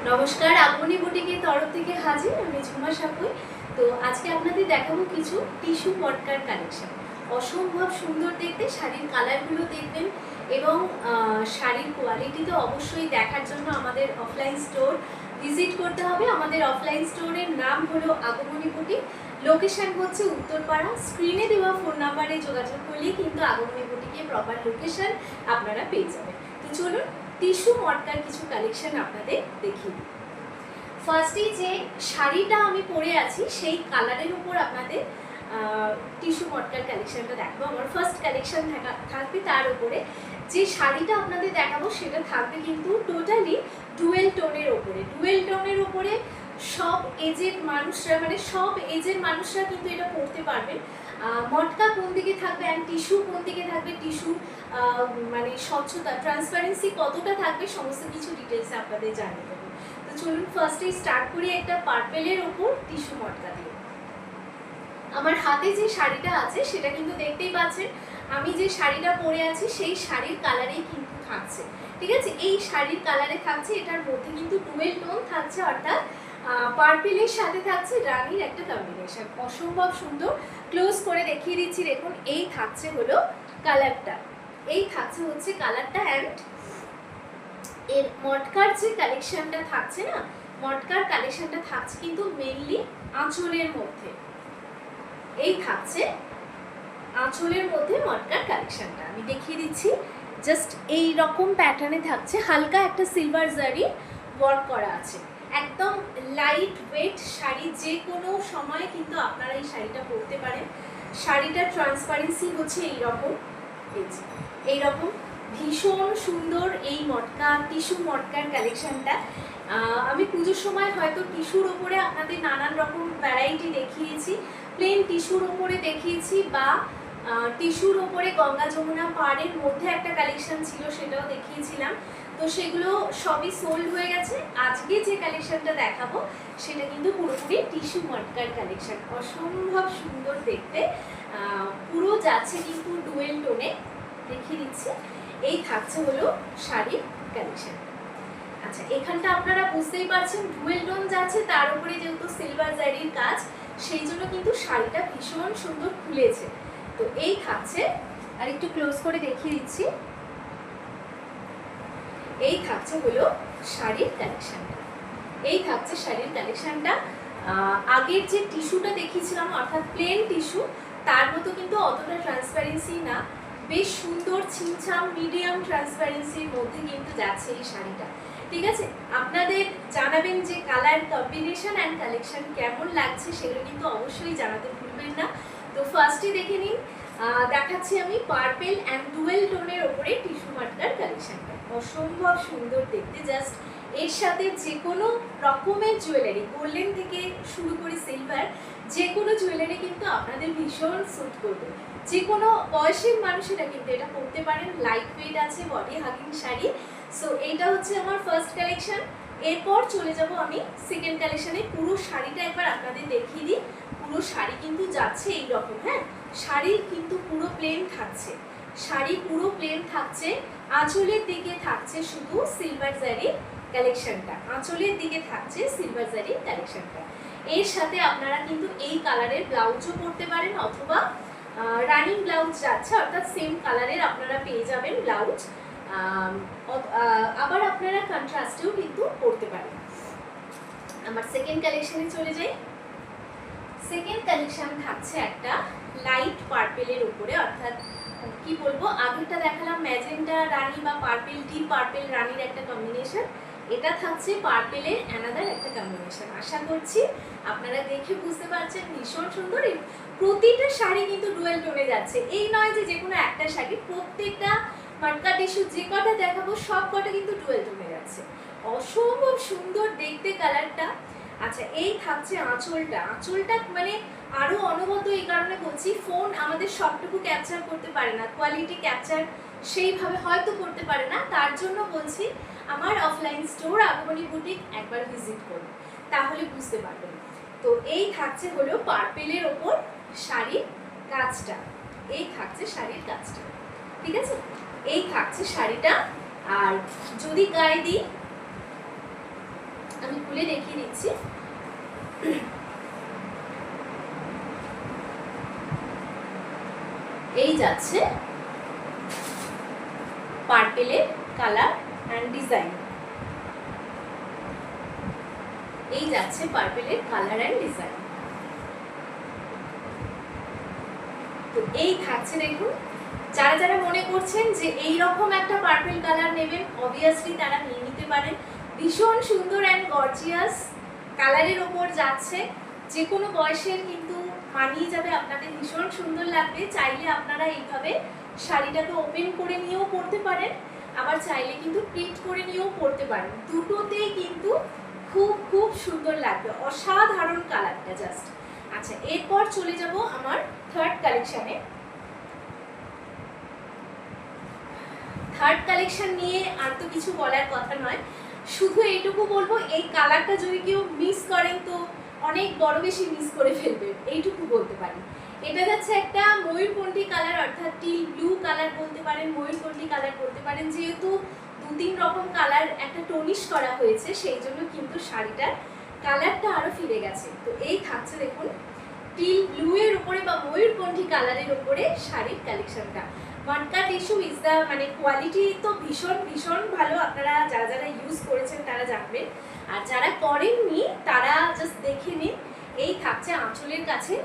নমস্কার, আগমনী বুটিকের তরফ থেকে হাজির আমি ঝুমা সাপুই। তো আজকে আপনাদের দেখাবো কিছু টিস্যু মটকার কালেকশন। অসম্ভব সুন্দর দেখতে, শাড়ির কালারগুলো দেখবেন এবং শাড়ির কোয়ালিটি তো অবশ্যই দেখার জন্য আমাদের অফলাইন স্টোর ভিজিট করতে হবে। আমাদের অফলাইন স্টোরের নাম হলো আগমনী বুটিক, লোকেশন হচ্ছে উত্তরপাড়া। স্ক্রিনে দেওয়া ফোন নাম্বারে যোগাযোগ করলেই কিন্তু আগমনী বুটিকের প্রপার লোকেশন আপনারা পেয়ে যাবেন। তো চলুন টিস্যু মটকার কিছু কালেকশন আপনাদের দেখিয়ে দিই। ফার্স্টে যে শাড়িটা আমি পরে আছি সেই কালারের উপর আপনাদের টিস্যু মটকার কালেকশনটা দেখাবো। আমার ফার্স্ট কালেকশন থাকবে তার উপরে। যে শাড়িটা আপনাদের দেখাবো সেটা থাকবে কিন্তু টোটালি ডুয়েল টোনের ওপরে। ডুয়েল টোনের ওপরে সব এজের মানুষরা, মানে সব এজের মানুষরা কিন্তু এটা পরতে পারবেন। মটকা কোন দিকে থাকবে অ্যান্ড টিস্যু কোন দিকে থাকবে, টিস্যু মানে স্বচ্ছতা, ট্রান্সপারেন্সি কতটা থাকবে, সমস্ত কিছু ডিটেলসে আপনাদের জানিয়ে দেবো। তো চলুন ফার্স্টে স্টার্ট করি একটা পার্পেলের ওপর টিস্যু মটকা দিয়ে। আমার হাতে যে শাড়িটা আছে সেটা কিন্তু দেখতেই পাচ্ছেন, আমি যে শাড়িটা পরে আছি সেই শাড়ির কালারেই কিন্তু থাকছে। ঠিক আছে, এই শাড়ির কালারে থাকছে, এটার মধ্যে কিন্তু ডুয়েল টোন থাকছে, অর্থাৎ পার্পেলের সাথে থাকছে রানির একটা কম্বিনেশন। অসম্ভব সুন্দর, ক্লোজ করে দেখিয়ে দিচ্ছি। দেখুন এই থাকছে হলো কালারটা, এই থাকছে হচ্ছে কালারটা। অ্যান্ড এর মটকার যে কালেকশনটা থাকছে না, মটকার কালেকশনটা থাকছে কিন্তু মেইনলি আঁচলের মধ্যে। এই থাকছে আঁচলের মধ্যে মটকার কালেকশনটা আমি দেখিয়ে দিচ্ছি। জাস্ট এই রকম প্যাটার্নে থাকছে, হালকা একটা সিলভার জারি ওয়ার্ক করা আছে। একদম লাইট ওয়েট শাড়ি, যে কোনো সময় কিন্তু আপনারা এই শাড়িটা পরতে পারেন। শাড়িটার ট্রান্সপারেন্সি হচ্ছে এইরকম, এইরকম ভীষণ সুন্দর এই মটকা টিস্যু মটকার কালেকশনটা। আমি পুজোর সময় হয়তো টিস্যুর ওপরে আপনাদের নানান রকম ভ্যারাইটি দেখিয়েছি, প্লেন টিস্যুর ওপরে দেখিয়েছি, বা টিস্যুর ওপরে গঙ্গা যমুনা পাড়ের মধ্যে একটা কালেকশন ছিল সেটাও দেখিয়েছিলাম। তো সেগুলো সবই সোল্ড হয়ে গেছে। আজকে যে কালেকশনটা দেখাবো সেটা কিন্তু পুরোপুরি টিস্যু মটকার কালেকশন। অসম্ভব সুন্দর দেখতে, পুরো যাচ্ছে কিন্তু ডুয়েল টোনে। দেখিয়ে দিচ্ছি, এই থাকছে হলো শাড়ির কালেকশন। আচ্ছা, এখানটা আপনারা বুঝতেই পারছেন ডুয়েল টোন যাচ্ছে, তার উপরে যেহেতু সিলভার জারির কাজ, সেই জন্য কিন্তু শাড়িটা ভীষণ সুন্দর খুলেছে। তো এই থাকছে, আর একটু ক্লোজ করে দেখিয়ে দিচ্ছি, এই থাকছে হলো শাড়ির কালেকশনটা। এই থাকছে শাড়ির কালেকশনটা। আগের যে টিস্যুটা দেখিয়েছিলাম অর্থাৎ প্লেন টিস্যু, তার মতো কিন্তু অতটা ট্রান্সপারেন্সি না, বেশ সুন্দর ছিমছাম মিডিয়াম ট্রান্সপারেন্সির মধ্যে কিন্তু যাচ্ছে এই শাড়িটা। ঠিক আছে, আপনাদের জানাবেন যে কালার কম্বিনেশন অ্যান্ড কালেকশন কেমন লাগছে, সেগুলো কিন্তু অবশ্যই জানাতে ভুলবেন না। তো ফার্স্টে দেখে নিন, দেখাচ্ছি আমি পার্পেল অ্যান্ড ডুয়েল টোনের ওপরে টিস্যু মটকার কালেকশনটা। অসম্ভব সুন্দর দেখতে, জাস্ট এর সাথে যে কোনো রকমের জুয়েলারি, গোল্ডেন থেকে শুরু করে সিলভার, যে কোনো জুয়েলারি কিন্তু আপনাদের ভীষণ স্যুট করবে। যে কোনো বয়সের মানুষেরা কিন্তু এটা পরতে পারেন। লাইট ওয়েট আছে, বডি হাগিং শাড়ি। সো এইটা হচ্ছে আমার ফার্স্ট কালেকশন। এরপর চলে যাব আমি সেকেন্ড কালেকশনে। পুরো শাড়িটা একবার আপনাদের দেখিয়ে দিই। পুরো শাড়ি কিন্তু যাচ্ছে এইরকম। হ্যাঁ, শাড়ি কিন্তু পুরো প্লেন থাকছে, শাড়ি পুরো প্লেন থাকছে। আঁচলের দিকে থাকছে শুধু সিলভার জারি কালেকশনটা, আঁচলের দিকে থাকছে সিলভার জারি কালেকশনটা। এর সাথে আপনারা কিন্তু এই কালারের ব্লাউজও পরতে পারেন, অথবা রানিং ব্লাউজ যাচ্ছে, অর্থাৎ সেম কালারের আপনারা পেয়ে যাবেন ব্লাউজ। আবার আপনারা কন্ট্রাস্টেও কিন্তু পরতে পারেন। আমার সেকেন্ড কালেকশনে চলে যাই। সেকেন্ড কালেকশন থাকছে একটা লাইট পার্পেলের উপরে, অর্থাৎ কি বলবো, আগেরটা দেখালাম ম্যাজেন্টা রানী বা পার্পেল, ডিপ পার্পেল রানীর একটা কম্বিনেশন। এটা থাকছে পার্পেলের অ্যানাদার একটা কম্বিনেশন। আশা করছি আপনারা দেখে বুঝতে পারছেন, ভীষণ সুন্দর। প্রতিটা শাড়ি কিন্তু ডুয়েল টোনে যাচ্ছে, এই নয় যে কোনো একটা শাড়ি, প্রত্যেকটা মটকা টিস্যু যে কটা দেখাবো সব কটা কিন্তু ডুয়েল টোনে যাচ্ছে। অসম্ভব সুন্দর দেখতে কালারটা। আচ্ছা, এই থাকছে আঁচলটা। আঁচলটা মানে আরও অনবদ্য, এই কারণে বলছি, ফোন আমাদের সবটুকু ক্যাপচার করতে পারে না, কোয়ালিটি ক্যাপচার সেইভাবে হয়তো করতে পারে না। তার জন্য বলছি আমার অফলাইন স্টোর আগমনী বুটিক একবার ভিজিট করুন, তাহলে বুঝতে পারবেন। তো এই থাকছে হলো পার্পেলের ওপর শাড়ির কাজটা, এই থাকছে শাড়ির কাজটা। ঠিক আছে, এই থাকছে শাড়িটা। আর যদি গায়ে দিই আমি খুলে দেখিয়ে দিচ্ছি। এই যাচ্ছে পার্পেলের কালার অ্যান্ড ডিজাইন, এই যাচ্ছে পার্পেলের কালার অ্যান্ড ডিজাইন। তো এই থাকছে দেখুন, যারা যারা মনে করছেন যে এই রকম একটা পার্পল কালার নেবেন অবভিয়াসলি তারা নিয়ে নিতে পারেন। ভীষণ সুন্দর অ্যান্ড গর্জিয়াস কালারের ওপর যাচ্ছে, যে কোনো বয়সের কিন্তু মানিয়ে যাবে, আপনাদের ভীষণ সুন্দর লাগবে। চাইলে আপনারা এইভাবে শাড়িটাকে ওপেন করে নিয়েও পরতে পারেন, আবার চাইলে কিন্তু প্রিন্ট করে নিয়েও পরতে পারেন, দুটোতেই কিন্তু খুব খুব সুন্দর লাগবে, অসাধারণ কালারটা জাস্ট। আচ্ছা, এরপর চলে যাব আমার থার্ড কালেকশানে। থার্ড কালেকশন নিয়ে আর তো কিছু বলার কথা নয়, শুধু এইটুকু বলবো এই কালারটা যদি কেউ মিস করেন তো অনেক বড় বেশি মিস করে ফেলবেন, এইটুকু বলতে পারি। এটা যাচ্ছে একটা ময়ূরকণ্ঠী কালার, অর্থাৎ টিল ব্লু কালার বলতে পারেন, ময়ূরকণ্ঠী কালার বলতে পারেন। যেহেতু 2-3 রকম কালার একটা টনিশ করা হয়েছে, সেই জন্য কিন্তু শাড়িটার কালারটা আরো ফিরে গেছে। তো এই থাকছে দেখুন টিল ব্লু এর উপরে বা ময়ূরকণ্ঠী কালারের উপরে শাড়ির কালেকশনটা। মটকা টিস্যু ইজ দ্য মানে কোয়ালিটি তো ভীষণ ভীষণ ভালো, আপনারা যারা যারা ইউজ করেছেন তারা জানবেন, আর যারা করেননি তারা জাস্ট দেখে নিন। এই থাকছে আঁচলের কাছে,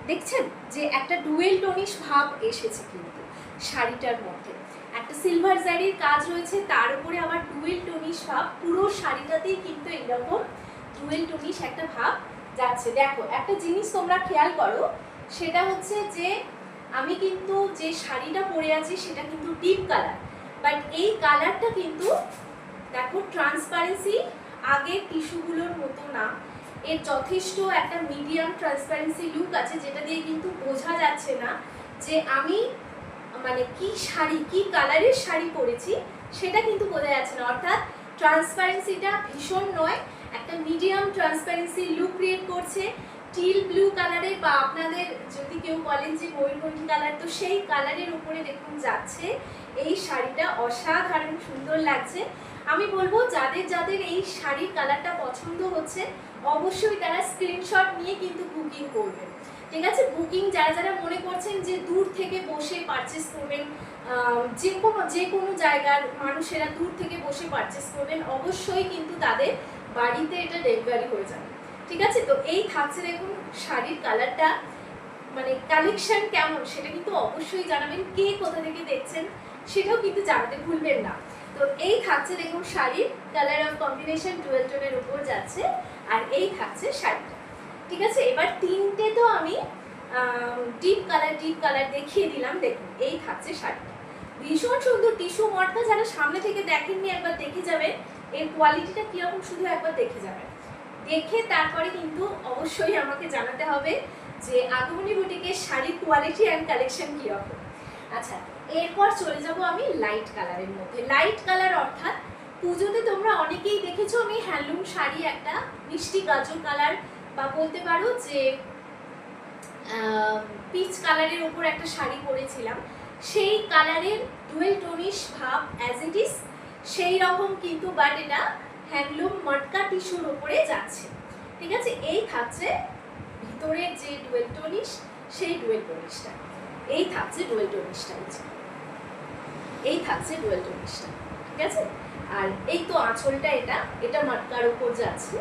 দেখছেন যে একটা ডুয়েল টনিশ ভাব এসেছে কিন্তু শাড়িটার মধ্যে, একটা সিলভার জারির কাজ রয়েছে, তার উপরে আবার ডুয়েল টনিশ ভাব, পুরো শাড়িটাতেই কিন্তু এইরকম ডুয়েল টনিশ একটা ভাব যাচ্ছে। দেখো একটা জিনিস তোমরা খেয়াল করো, সেটা হচ্ছে যে আমি কিন্তু যে শাড়িটা পরে আছি সেটা কিন্তু ডিপ কালার, বাট এই কালারটা কিন্তু দেখো ট্রান্সপারেন্সি আগের টিস্যুগুলোর মতো না, এর যথেষ্ট একটা মিডিয়াম ট্রান্সপারেন্সি লুক আছে, যেটা দিয়ে কিন্তু বোঝা যাচ্ছে না যে আমি মানে কি শাড়ি, কি কালারের শাড়ি পরেছি সেটা কিন্তু বোঝা যাচ্ছে না। অর্থাৎ ট্রান্সপারেন্সিটা ভীষণ নয়, একটা মিডিয়াম ট্রান্সপারেন্সি লুক ক্রিয়েট করছে। টিল ব্লু কালারের বা আপনাদের যদি কেউ বলেন যে ময়ূরকণ্ঠী কালার, তো সেই কালারের উপরে দেখুন যাচ্ছে এই শাড়িটা, অসাধারণ সুন্দর লাগছে। আমি বলবো যাদের যাদের এই শাড়ির কালারটা পছন্দ হচ্ছে অবশ্যই তারা স্ক্রিনশট নিয়ে কিন্তু বুকিং করবেন, ঠিক আছে? বুকিং যারা যারা মনে করছেন যে দূর থেকে বসে পারচেস করবেন, যে কোনো জায়গার মানুষেরা দূর থেকে বসে পারচেস করবেন, অবশ্যই কিন্তু তাদের বাড়িতে এটা ডেলিভারি হয়ে যাবে, ঠিক আছে? তো এই থাকছে দেখুন শাড়ির কালারটা, মানে কালেকশন কেমন সেটা কিন্তু অবশ্যই জানাবেন, কে কোথা থেকে দেখছেন সেটাও কিন্তু জানাতে ভুলবেন না। তো এই থাকছে দেখুন শাড়ির কালার অফ কম্বিনেশন ডুয়েল টোনের উপর যাচ্ছে, আর এই থাকছে শাড়িটা, ঠিক আছে? এবার তিনটে তো আমি ডিপ কালার দেখিয়ে দিলাম, দেখুন এই থাকছে শাড়িটা, ভীষণ সুন্দর টিস্যু মটকা। যারা সামনে থেকে দেখেননি একবার দেখে যাবেন, এর কোয়ালিটিটা কীরকম শুধু একবার দেখে যাবেন, দেখে তারপরে কিন্তু অবশ্যই আমাকে জানাতে হবে যে আগমনী বুটিকের শাড়ির কোয়ালিটি অ্যান্ড কালেকশন কীরকম। আচ্ছা, এরপর চলে যাব আমি লাইট কালারের মধ্যে। লাইট কালার অর্থাৎ পুজোতে তোমরা অনেকেই দেখেছো আমি হ্যান্ডলুম শাড়ি একটা মিষ্টি গাজর কালার বা বলতে পারো যে পিচ কালারের ওপর একটা শাড়ি পরেছিলাম, সেই কালারের ডুয়েল টোনিশ ভাব অ্যাজ ইট ইজ সেই রকম কিন্তু, বাট এটা হ্যান্ডলুম মটকা টিস্যুর ওপরে যাচ্ছে, ঠিক আছে? এই থাকছে ভিতরের যে ডুয়েল টোনিশ, সেই ডুয়েল টোনিশটা, এই থাকছে ডুয়েল টোনিশটা, এই থাকছে ডুয়েল টোনিশটা, ঠিক আছে? আর এই তো আঁচলটা, এটা মটকার উপর যাচ্ছে,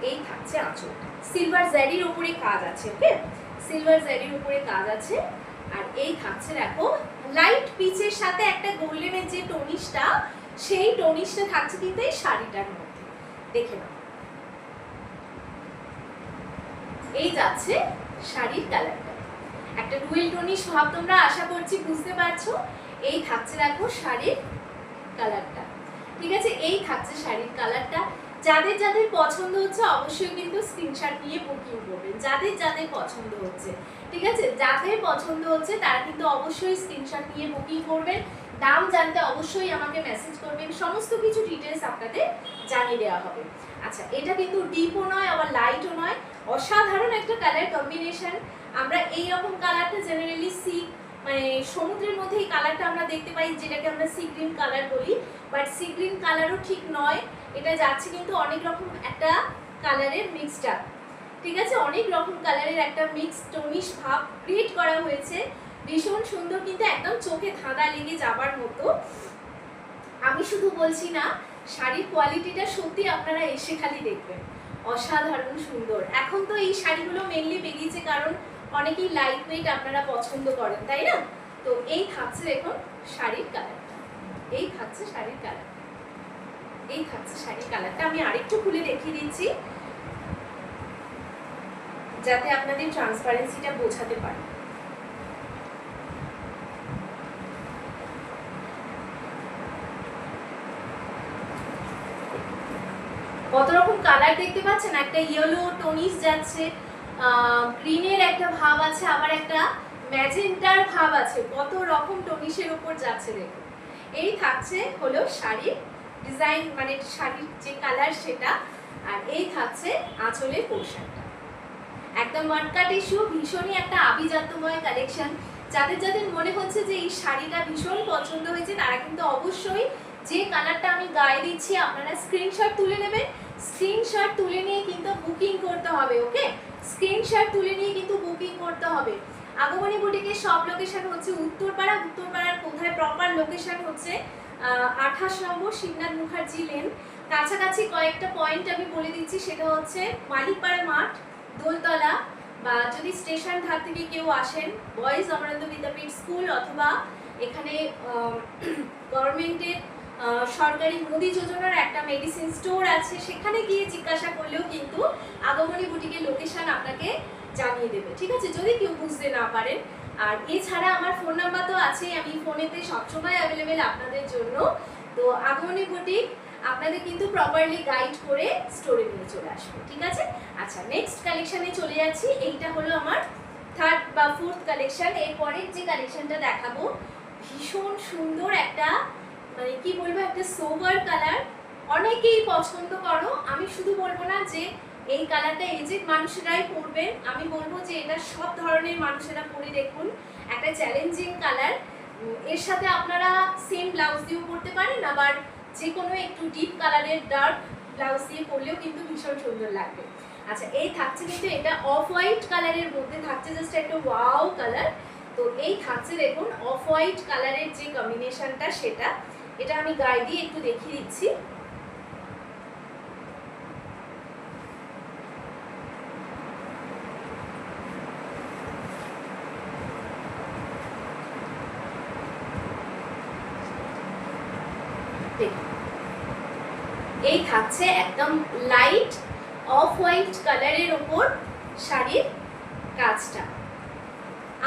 এই থাকছে আঁচলটা, সিলভার জারির উপরে কাজ আছে, ওকে? সিলভার জারির উপরে কাজ আছে। আর এই থাকছে দেখো লাইট পিচের সাথে একটা গোল্ডেনের যে টোনিশটা, সেই টোনিশটা থাকছে কিন্তু এই শাড়িটার মধ্যে, দেখে নাও। এই যাচ্ছে শাড়ির কালারটা, একটা ডুয়েল টোনিশ ভাব তোমরা আশা করছি বুঝতে পারছো। এই থাকছে দেখো শাড়ির কালারটা, ঠিক আছে? এই থাকছে শাড়ির কালারটা। যাদের যাদের পছন্দ হচ্ছে অবশ্যই কিন্তু স্ক্রিনশট নিয়ে বুকিং করবেন, যাদের যাদের পছন্দ হচ্ছে, ঠিক আছে? যাদের পছন্দ হচ্ছে তারা কিন্তু অবশ্যই স্ক্রিনশট নিয়ে বুকিং করবেন। দাম জানতে অবশ্যই আমাকে মেসেজ করবেন, সমস্ত কিছু ডিটেলস আপনাদের জানিয়ে দেওয়া হবে। আচ্ছা, এটা কিন্তু ডিপও নয় আবার লাইটও নয়, অসাধারণ একটা কালার কম্বিনেশন। আমরা এই রকম কালারটা জেনারেলি সি মানে সমুদ্রের মধ্যে এই কালারটা আমরা দেখতে পাই, যেটাকে আমরা সি গ্রিন কালার বলি, বাট সি গ্রিন কালারও ঠিক নয়, এটা যাচ্ছে কিন্তু অনেক রকম একটা কালারের মিক্সড, ঠিক আছে, অনেক রকম কালারের একটা মিক্স টনিশ ভাব ক্রিয়েট করা হয়েছে, ভীষণ সুন্দর, কিন্তু একদম চোখে ধাঁধা লেগে যাবার মতো। আমি শুধু বলছি না, শাড়ির কোয়ালিটিটা সত্যি আপনারা এসে খালি দেখবেন, অসাধারণ সুন্দর। এখন তো এই শাড়িগুলো মেনলি বেরিয়েছে কারণ অনেকেই লাইট ওয়েট আপনারা পছন্দ করেন, তাই না? তো এই থাকছে দেখুন শাড়ির কালারটা, এই থাকছে শাড়ির কালার, এই থাকছে শাড়ির কালারটা। আমি আরেকটু খুলে দেখিয়ে দিচ্ছি যাতে আপনাদের ট্রান্সপারেন্সিটা বোঝাতে পারে। কত রকম কালার দেখতে পাচ্ছেন, একটা ইয়েলো টনিশ যাচ্ছে, গ্রিনের একটা ভাব আছে, আবার একটা ম্যাজেন্টার ভাব আছে, কত রকম টনিশের উপর যাচ্ছে দেখুন। এই থাকছে হলো শাড়ির ডিজাইন, মানে শাড়ির যে কালার সেটা, আর এই থাকছে আঁচলের পোর্শনটা, একদম মাটকা টিস্যু, ভীষণই একটা আভিজাত্যময় কালেকশন। যাদের যাদের মনে হচ্ছে যে এই শাড়িটা ভীষণ পছন্দ হয়েছে তারা কিন্তু অবশ্যই যে কালারটা আমি গায়ে দিচ্ছি আপনারা স্ক্রিনশট তুলে নেবেন, স্ক্রিনশট তুলে নিয়ে কিন্তু বুকিং করতে হবে, ওকে, স্ক্রিনশট তুলে নিয়ে কিন্তু বুকিং করতে হবে। আগমনী বুটিকের সব লোকেশন হচ্ছে উত্তরপাড়া, উত্তরপাড়ার কোথায় প্রপার লোকেশন হচ্ছে 28 নম্বর শিবনাথ মুখার্জি লেন, কাছাকাছি কয়েকটা পয়েন্ট আমি বলে দিচ্ছি, সেটা হচ্ছে মালিকপাড়া মাঠ, দোলতলা, বা যদি স্টেশন ধার থেকে কেউ আসেন বয়েজ অমরান্ত বিদ্যাপীঠ স্কুল, অথবা এখানে গভর্নমেন্টের সরকারি মোদি যোজনার একটা মেডিসিন স্টোর আছে, সেখানে গিয়ে জিজ্ঞাসা করলেও কিন্তু আগমনী বুটিকের লোকেশন আপনাকে জানিয়ে দেবে, ঠিক আছে, যদি কেউ বুঝতে না পারেন। আর এছাড়া আমার ফোন নাম্বার তো আছে, আমি ফোনেতে সবসময় অ্যাভেলেবেল আপনাদের জন্য। তো আগমনী বুটিক আপনাদের কিন্তু প্রপারলি গাইড করে স্টোরে নিয়ে চলে আসবে, ঠিক আছে। আচ্ছা, নেক্সট কালেকশনে চলে যাচ্ছি, এইটা হলো আমার থার্ড বা ফোর্থ কালেকশন। এরপরের যে কালেকশনটা দেখাবো ভীষণ সুন্দর একটা, মানে কি বলবো, একটা সোভার কালার, অনেকেই পছন্দ করো, আমি শুধু বলবো না যে এই কালারটা এজেড মানুষেরাই পরবেন, আমি বলবো যে এটা সব ধরনের মানুষেরা পরে দেখুন, একটা চ্যালেঞ্জিং কালার। এর সাথে আপনারা সেম ব্লাউজ দিয়েও পরতে পারেন, আবার যে কোনো একটু ডিপ কালারের ডার্ক ব্লাউজ দিয়ে পরলেও কিন্তু ভীষণ সুন্দর লাগবে। আচ্ছা, এই থাকছে কিন্তু এটা অফ হোয়াইট কালারের মধ্যে থাকছে, জাস্ট একটা ওয়াও কালার। তো এই থাকছে দেখুন অফ হোয়াইট কালারের যে কম্বিনেশনটা সেটা, এটা আমি গায়ে দিয়ে একটু দেখিয়ে দিচ্ছি। এই থাকছে একদম লাইট অফ হোয়াইট কালারের ওপর শাড়ির কাজটা।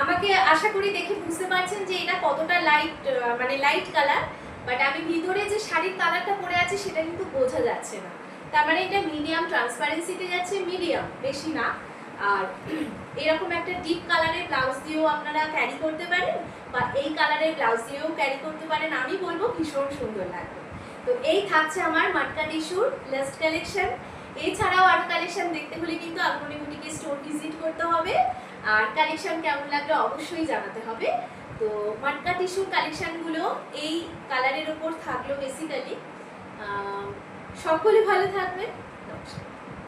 আমাকে আশা করি দেখে বুঝতে পারছেন যে এটা কতটা লাইট, মানে লাইট কালার, বাট আমি ভিতরে যে শাড়ির কালারটা পরে আছে সেটা কিন্তু বোঝা যাচ্ছে না, তার মানে এটা মিডিয়াম ট্রান্সপারেন্সিতে যাচ্ছে, মিডিয়াম, বেশি না। আর এরকম একটা ডিপ কালারের ব্লাউজ দিয়েও আপনারা ক্যারি করতে পারেন, বা এই কালারের ব্লাউজ দিয়েও ক্যারি করতে পারেন, আমি বলবো ভীষণ সুন্দর লাগবে। তো এই থাকছে আমার মাটকা টিস্যুর লাস্ট কালেকশন। এছাড়াও আরো কালেকশন দেখতে হলে কিন্তু আগমনী বুটিকে স্টোর ভিজিট করতে হবে, আর কালেকশন কেমন লাগলো অবশ্যই জানাতে হবে। তো মাটকা টিস্যুর কালেকশনগুলো এই কালারের ওপর থাকলো বেসিক্যালি। সকলে ভালো থাকবেন, নমস্কার।